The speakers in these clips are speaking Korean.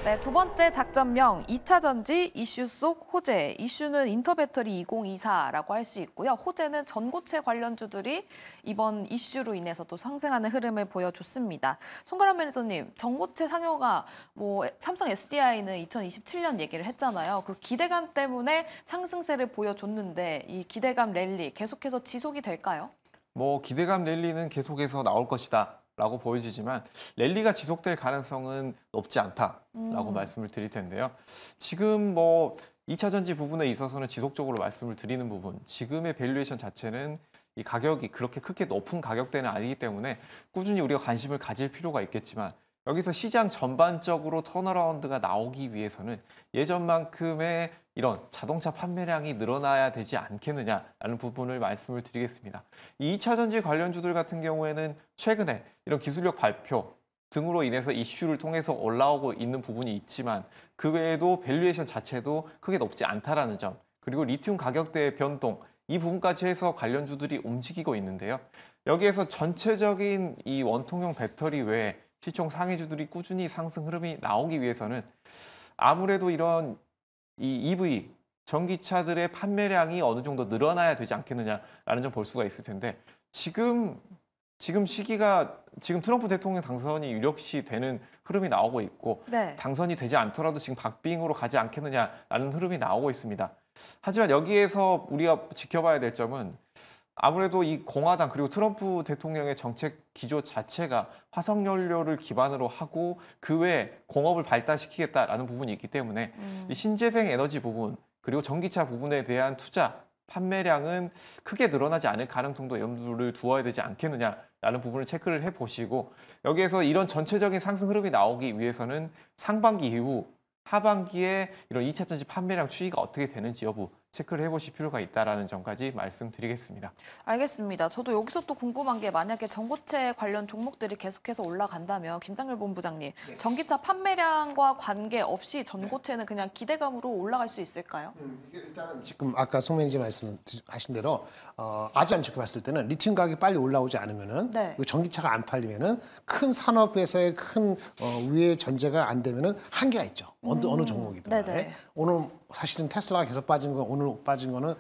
네, 두 번째 작전명 2차 전지 이슈 속 호재. 이슈는 인터배터리 2024라고 할 수 있고요. 호재는 전고체 관련주들이 이번 이슈로 인해서 또 상승하는 흐름을 보여줬습니다. 송가람 매니저님, 전고체 상여가 삼성 SDI는 2027년 얘기를 했잖아요. 그 기대감 때문에 상승세를 보여줬는데 이 기대감 랠리 계속해서 지속이 될까요? 기대감 랠리는 계속해서 나올 것이다 라고 보여지지만 랠리가 지속될 가능성은 높지 않다라고 말씀을 드릴 텐데요. 지금 2차 전지 부분에 있어서는 지속적으로 말씀을 드리는 부분, 지금의 밸류에이션 자체는 이 가격이 그렇게 크게 높은 가격대는 아니기 때문에 꾸준히 우리가 관심을 가질 필요가 있겠지만 여기서 시장 전반적으로 턴어라운드가 나오기 위해서는 예전만큼의 이런 자동차 판매량이 늘어나야 되지 않겠느냐라는 부분을 말씀을 드리겠습니다. 이 2차 전지 관련주들 같은 경우에는 최근에 이런 기술력 발표 등으로 인해서 이슈를 통해서 올라오고 있는 부분이 있지만 그 외에도 밸류에이션 자체도 크게 높지 않다라는 점, 그리고 리튬 가격대의 변동, 이 부분까지 해서 관련주들이 움직이고 있는데요. 여기에서 전체적인 이 원통형 배터리 외에 시총 상위주들이 꾸준히 상승 흐름이 나오기 위해서는 아무래도 이런 이 EV 전기차들의 판매량이 어느 정도 늘어나야 되지 않겠느냐라는 점 볼 수가 있을 텐데 지금 시기가 지금 트럼프 대통령 당선이 유력시 되는 흐름이 나오고 있고 네. 당선이 되지 않더라도 지금 박빙으로 가지 않겠느냐라는 흐름이 나오고 있습니다. 하지만 여기에서 우리가 지켜봐야 될 점은 아무래도 이 공화당 그리고 트럼프 대통령의 정책 기조 자체가 화석연료를 기반으로 하고 그 외에 공업을 발달시키겠다라는 부분이 있기 때문에 이 신재생 에너지 부분 그리고 전기차 부분에 대한 투자, 판매량은 크게 늘어나지 않을 가능성도 염두를 두어야 되지 않겠느냐라는 부분을 체크를 해보시고 여기에서 이런 전체적인 상승 흐름이 나오기 위해서는 상반기 이후 하반기에 이런 2차 전지 판매량 추이가 어떻게 되는지 여부 체크를 해보실 필요가 있다는 점까지 말씀드리겠습니다. 알겠습니다. 저도 여기서 또 궁금한 게 만약에 전고체 관련 종목들이 계속해서 올라간다면 김상률 본부장님, 네. 전기차 판매량과 관계없이 전고체는 그냥 기대감으로 올라갈 수 있을까요? 일단은 지금 아까 송 매니저 말씀하신 대로 아주 안 좋게 봤을 때는 리튬 가격이 빨리 올라오지 않으면은 네. 전기차가 안 팔리면은 큰 산업에서의 큰 위의 전제가 안 되면은 한계가 있죠. 어느 종목이든 간에. 오늘 사실은 테슬라가 계속 빠진 거 오늘 빠진 거는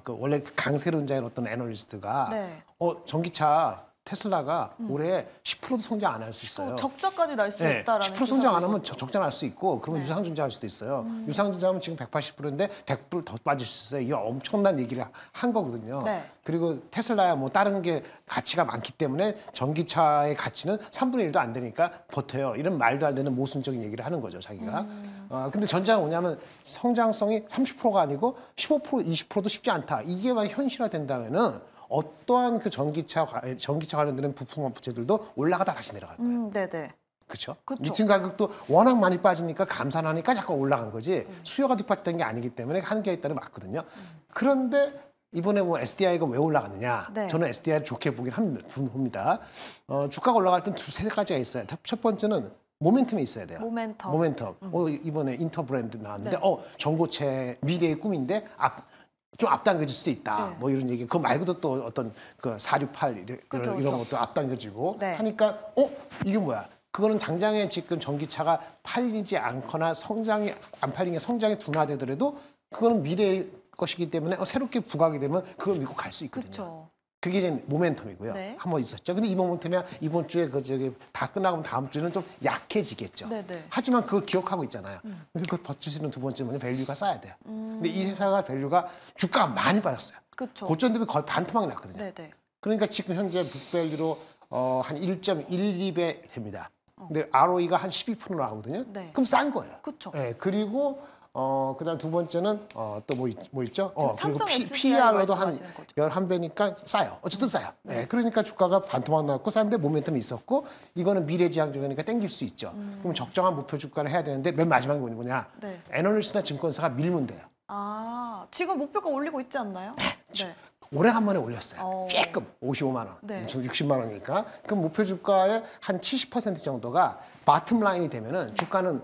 원래 강세론자인 어떤 애널리스트가 네. 전기차 테슬라가 올해 10%도 성장 안 할 수 있어요. 적자까지 날 수 네, 있다라는 10% 성장 안 하면 기사도 적자 날 수 있고 그러면 유상증자 할 수도 있어요. 유상증자하면 지금 180%인데 100% 더 빠질 수 있어요. 이게 엄청난 얘기를 한 거거든요. 네. 그리고 테슬라야 다른 게 가치가 많기 때문에 전기차의 가치는 3분의 1도 안 되니까 버텨요. 이런 말도 안 되는 모순적인 얘기를 하는 거죠, 자기가. 근데 전자가 뭐냐면 성장성이 30%가 아니고 15%, 20%도 쉽지 않다. 이게 만약 현실화된다면은 어떠한 그 전기차 관련되는 부품 업체들도 올라가다 다시 내려갈 거예요. 네네. 그렇죠? 그쵸. 리튬 가격도 워낙 많이 빠지니까 감산하니까 자꾸 올라간 거지 수요가 뒷받침된 게 아니기 때문에 한계가 있다는 게 맞거든요. 그런데 이번에 SDI가 왜 올라갔느냐? 네. 저는 SDI를 좋게 보긴 봅니다. 주가가 올라갈 땐 두세 가지가 있어요. 첫 번째는 모멘텀이 있어야 돼요. 모멘텀. 이번에 인터 브랜드 나왔는데 네. 전고체 미래의 꿈인데 좀 앞당겨질 수도 있다. 네. 이런 얘기. 그거 말고도 또 어떤 468 이런 것도 앞당겨지고 네. 하니까 이게 뭐야? 그거는 당장에 지금 전기차가 팔리지 않거나 성장이 안 팔린 게 성장이 둔화되더라도 그거는 미래의 것이기 때문에 새롭게 부각이 되면 그걸 믿고 갈 수 있거든요. 그렇죠. 그게 이제 모멘텀이고요. 네. 한번 있었죠. 근데 이 모멘텀이 이번 주에 다 끝나고 다음 주에는 좀 약해지겠죠. 네네. 하지만 그걸 기억하고 있잖아요. 그걸 버틸 수 있는 두 번째 뭐냐 밸류가 쌓여야 돼요. 근데 이 회사가 밸류가 주가가 많이 빠졌어요. 그렇죠. 고점 대비 거의 반토막 났거든요. 네네. 그러니까 지금 현재 북밸류로 한 1.12배 됩니다. 근데 ROE가 한 12% 나오거든요. 네. 그럼 싼 거예요. 그렇죠. 네, 그리고 그다음 두 번째는 또 뭐 있죠? 그리고 삼성 SDI PR로도 한 말씀하시는 거죠. 11배니까 싸요. 어쨌든 싸요. 네, 그러니까 주가가 반토막 났고 싼데 모멘텀이 있었고 이거는 미래지향적이니까 땡길 수 있죠. 그럼 적정한 목표 주가를 해야 되는데 맨 마지막에 뭐냐? 네. 애널리스트나 증권사가 밀면 돼요. 지금 목표가 올리고 있지 않나요? 네. 오래간만에 올렸어요. 조금 55만 원, 네. 60만 원이니까. 그럼 목표 주가의 한 70% 정도가 바텀 라인이 되면은 주가는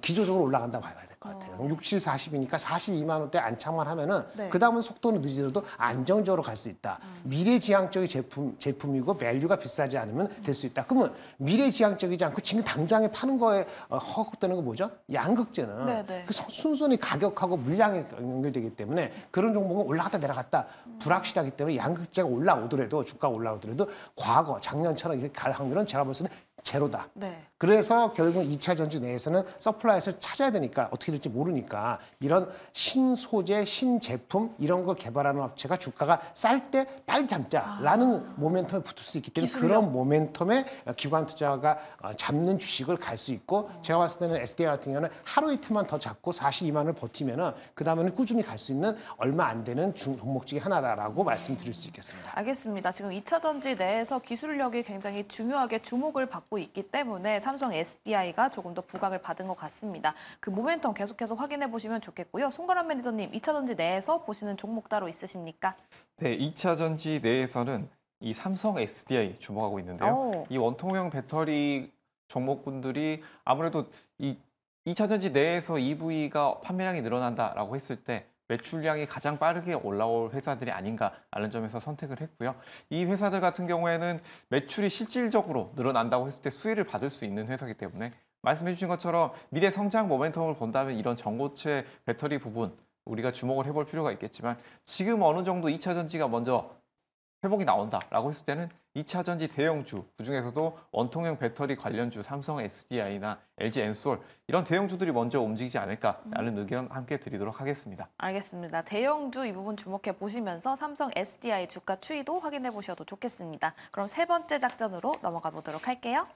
기조적으로 올라간다고 봐야 될 것 같아요. 67, 40이니까 42만 원대 안착만 하면은 네. 그 다음은 속도는 늦어도 안정적으로 갈 수 있다. 미래지향적인 제품이고 밸류가 비싸지 않으면 될 수 있다. 그러면 미래지향적이지 않고 지금 당장에 파는 거에 허걱되는 거 뭐죠? 양극재는 네, 네. 그 순순히 가격하고 물량에 연결되기 때문에 그런 종목은 올라갔다 내려갔다 불확실하기 때문에 양극재가 올라오더라도 주가가 올라오더라도 과거 작년처럼 이렇게 갈 확률은 제가 볼 때는 제로다. 네. 그래서 결국 2차 전지 내에서는 서플라이를 찾아야 되니까 어떻게 될지 모르니까 이런 신소재, 신제품 이런 거 개발하는 업체가 주가가 쌀 때 빨리 잡자라는 모멘텀에 붙을 수 있기 때문에 기술력. 그런 모멘텀에 기관 투자가 잡는 주식을 갈 수 있고 제가 봤을 때는 SDI 같은 경우는 하루 이틀만 더 잡고 42만 원을 버티면은 그 다음에는 꾸준히 갈 수 있는 얼마 안 되는 종목 중에 하나다라고 말씀드릴 수 있겠습니다. 알겠습니다. 지금 2차 전지 내에서 기술력이 굉장히 중요하게 주목을 받고 있기 때문에 삼성 SDI가 조금 더 부각을 받은 것 같습니다. 그 모멘텀 계속해서 확인해 보시면 좋겠고요. 송가람 매니저님, 2차 전지 내에서 보시는 종목 따로 있으십니까? 네, 2차 전지 내에서는 이 삼성 SDI 주목하고 있는데요. 오. 이 원통형 배터리 종목군들이 아무래도 이 2차 전지 내에서 EV가 판매량이 늘어난다라고 했을 때 매출량이 가장 빠르게 올라올 회사들이 아닌가라는 점에서 선택을 했고요. 이 회사들 같은 경우에는 매출이 실질적으로 늘어난다고 했을 때 수혜를 받을 수 있는 회사이기 때문에 말씀해 주신 것처럼 미래 성장 모멘텀을 본다면 이런 전고체 배터리 부분 우리가 주목을 해볼 필요가 있겠지만 지금 어느 정도 2차 전지가 먼저 회복이 나온다라고 했을 때는 2차 전지 대형주, 그중에서도 원통형 배터리 관련주 삼성 SDI나 LG 엔솔 이런 대형주들이 먼저 움직이지 않을까라는 의견 함께 드리도록 하겠습니다. 알겠습니다. 대형주 이 부분 주목해 보시면서 삼성 SDI 주가 추이도 확인해 보셔도 좋겠습니다. 그럼 세 번째 작전으로 넘어가 보도록 할게요.